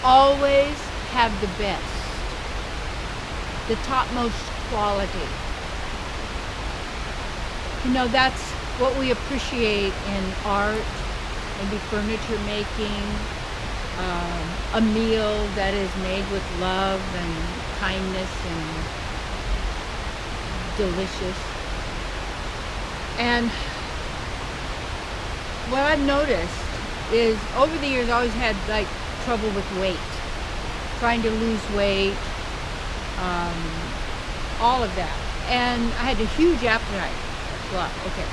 always have the best, the topmost quality. You know, that's what we appreciate in art, maybe furniture making, a meal that is made with love and kindness and delicious. And what I've noticed is over the years I always had like trouble with weight, trying to lose weight, all of that. And I had a huge appetite. Well, okay.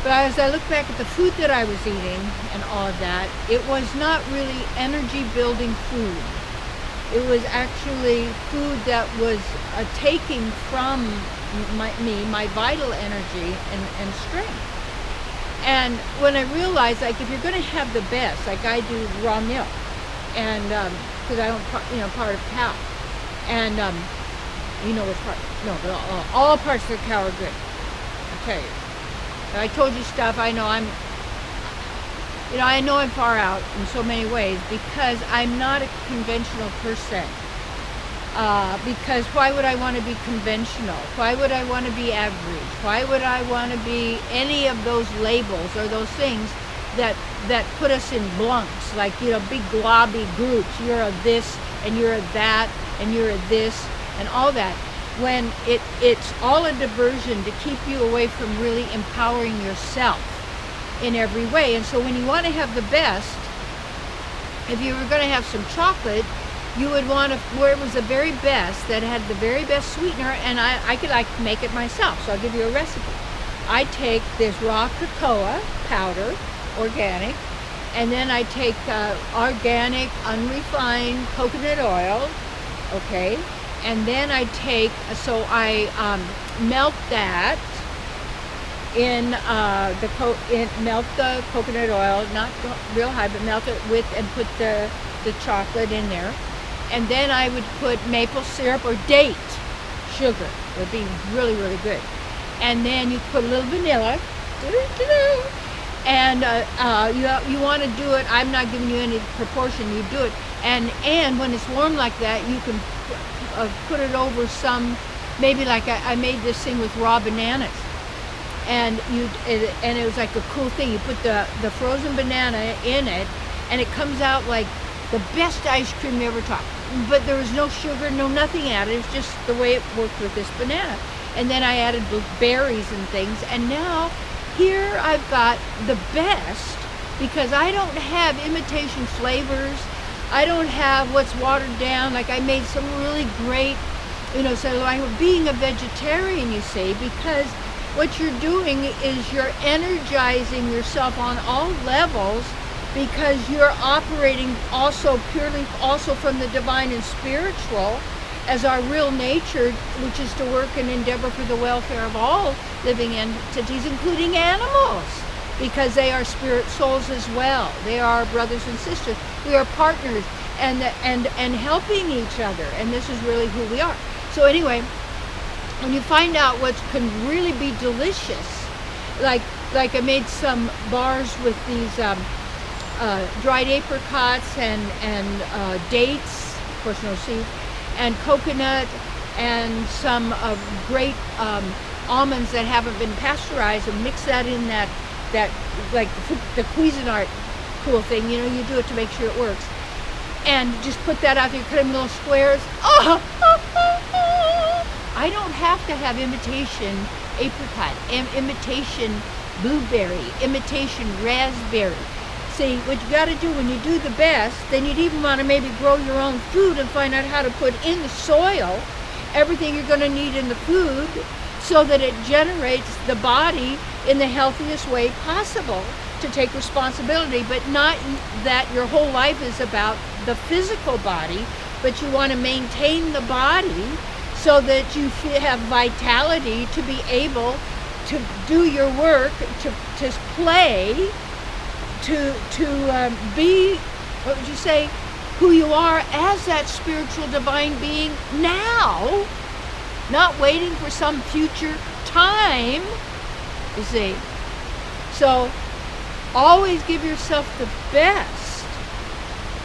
But as I look back at the food that I was eating and all of that, it was not really energy building food. It was actually food that was taking from my vital energy and strength. And when I realized, like, if you're going to have the best, like I do raw milk, and because I own, part of cow, and which part? No, but all parts of the cow are good. I tell you. And I told you stuff. I know I'm far out in so many ways because I'm not a conventional person. Because why would I want to be conventional? Why would I want to be average? Why would I want to be any of those labels or those things that put us in blunks, like, big globby groups. You're a this and you're a that and you're a this and all that. When it's all a diversion to keep you away from really empowering yourself in every way. And so when you want to have the best, if you were going to have some chocolate, you would want to, where it was the very best, that had the very best sweetener, and I could make it myself, so I'll give you a recipe. I take this raw cocoa powder, organic, and then I take organic, unrefined coconut oil, okay, and then I melt that in melt the coconut oil, not real high, but melt it with, and put the chocolate in there. And then I would put maple syrup or date sugar. It would be really, really good. And then you put a little vanilla. And you want to do it, I'm not giving you any proportion, you do it. And when it's warm like that, you can put it over some, maybe like I made this thing with raw bananas. And it was like a cool thing. You put the frozen banana in it, and it comes out like the best ice cream you ever tried. But there was no sugar, no nothing added. It was just the way it worked with this banana. And then I added berries and things. And now here I've got the best, because I don't have imitation flavors. I don't have what's watered down. Like I made some really great, so like being a vegetarian, you see, because what you're doing is you're energizing yourself on all levels, because you're operating also purely also from the divine and spiritual as our real nature, which is to work and endeavor for the welfare of all living entities, including animals, because they are spirit souls as well. They are brothers and sisters. We are partners and helping each other, and this is really who we are. So anyway, when you find out what can really be delicious, like I made some bars with these dried apricots and dates, of course no seeds, and coconut, and some great almonds that haven't been pasteurized, and mix that in that like the Cuisinart cool thing, you do it to make sure it works, and just put that out there, cut them in little squares. I don't have to have imitation apricot, imitation blueberry, imitation raspberry. See, what you got to do when you do the best, then you'd even want to maybe grow your own food and find out how to put in the soil everything you're going to need in the food so that it generates the body in the healthiest way possible to take responsibility. But not that your whole life is about the physical body, but you want to maintain the body so that you have vitality to be able to do your work, to play, to be, what would you say, who you are as that spiritual divine being now, not waiting for some future time, you see. So always give yourself the best,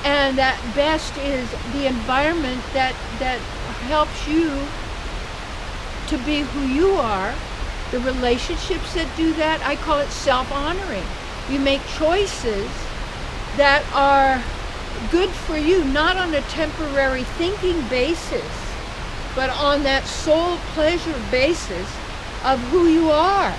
And that best is the environment that helps you to be who you are. The relationships that do that, I call it self-honoring. You make choices that are good for you, not on a temporary thinking basis, but on that soul pleasure basis of who you are.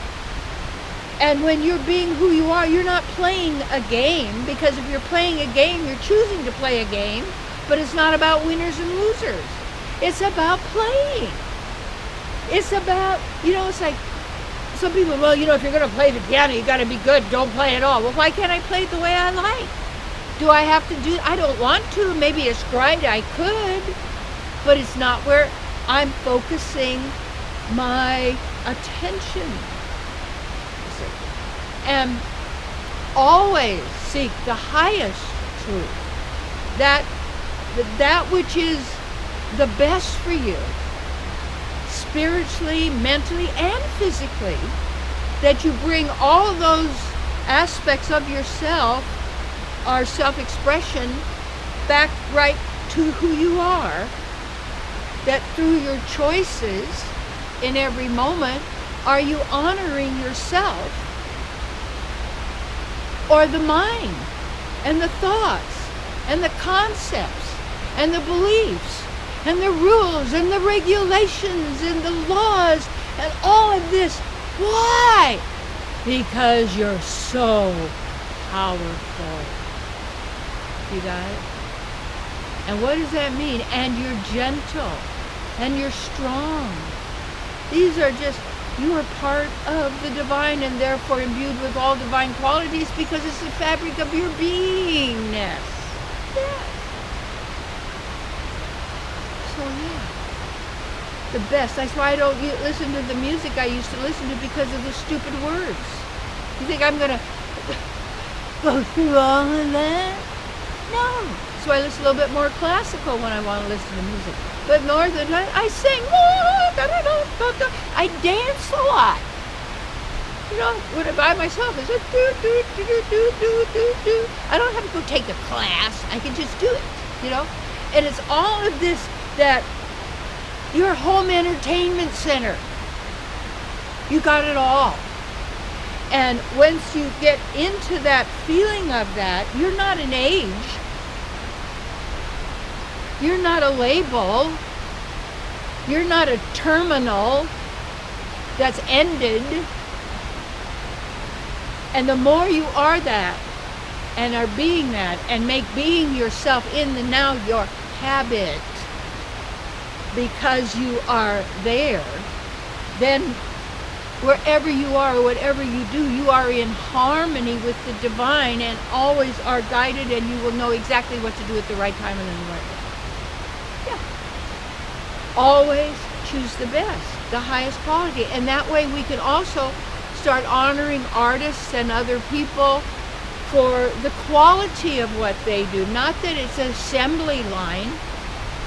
And when you're being who you are, you're not playing a game, because if you're playing a game, you're choosing to play a game, but it's not about winners and losers. It's about playing. It's about, it's like, some people, well, if you're going to play the piano, you got to be good. Don't play at all. Well, why can't I play it the way I like? Do I have to do? I don't want to. Maybe it's right. I could, but it's not where I'm focusing my attention. And always seek the highest truth. That which is the best for you, spiritually, mentally, and physically, that you bring all those aspects of yourself, our self-expression, back right to who you are, that through your choices in every moment, are you honoring yourself or the mind and the thoughts and the concepts and the beliefs and the rules and the regulations and the laws and all of this? Why? Because you're so powerful. You got it? And what does that mean? And you're gentle and you're strong. These are just, you are part of the divine and therefore imbued with all divine qualities, because it's the fabric of your beingness. Yes. So yeah, the best. That's why I don't listen to the music I used to listen to, because of the stupid words. You think I'm going to go through all of that? No. So I listen a little bit more classical when I want to listen to music. But more than that, I sing. I dance a lot. When I'm by myself, it's like do, do, do, do, do, do, do, do. I don't have to go take a class. I can just do it, And it's all of this, that your home entertainment center. You got it all. And once you get into that feeling of that, you're not an age. You're not a label. You're not a terminal that's ended. And the more you are that, and are being that, and make being yourself in the now your habit, because you are there, then wherever you are or whatever you do, you are in harmony with the divine and always are guided, and you will know exactly what to do at the right time and in the right way. Yeah. Always choose the best, the highest quality. And that way we can also start honoring artists and other people for the quality of what they do. Not that it's an assembly line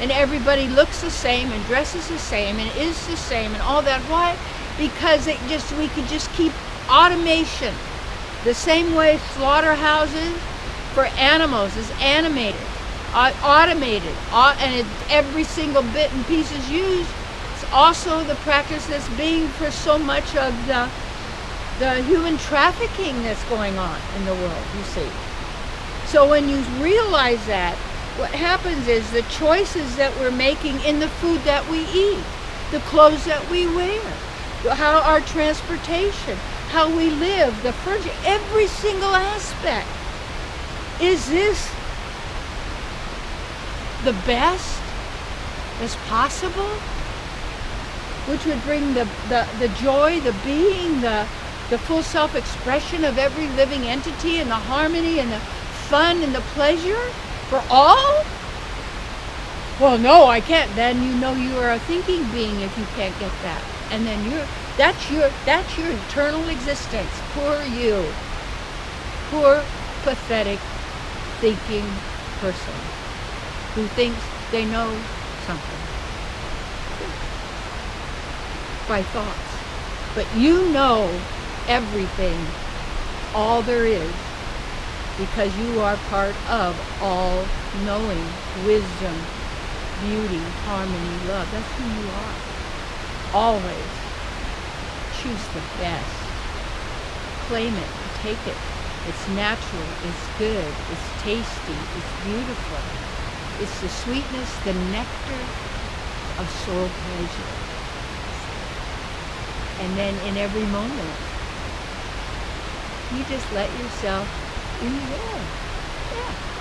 and everybody looks the same and dresses the same and is the same and all that. Why? Because we could just keep automation. The same way slaughterhouses for animals is animated, automated, and every single bit and piece is used. It's also the practice that's being for so much of the human trafficking that's going on in the world, you see. So when you realize that, what happens is the choices that we're making in the food that we eat, the clothes that we wear, how our transportation, how we live, the furniture, every single aspect. Is this the best as possible? Which would bring the joy, the being, the full self-expression of every living entity, and the harmony and the fun and the pleasure for all? Well, no, I can't. Then you are a thinking being if you can't get that. And then that's your eternal existence. Poor you. Poor, pathetic, thinking person who thinks they know something by thoughts. But you know everything, all there is, because you are part of all knowing, wisdom, beauty, harmony, love. That's who you are. Always choose the best. Claim it, take it. It's natural, it's good, it's tasty, it's beautiful. It's the sweetness, the nectar of soul pleasure. And then in every moment, you just let yourself enjoy. Yeah.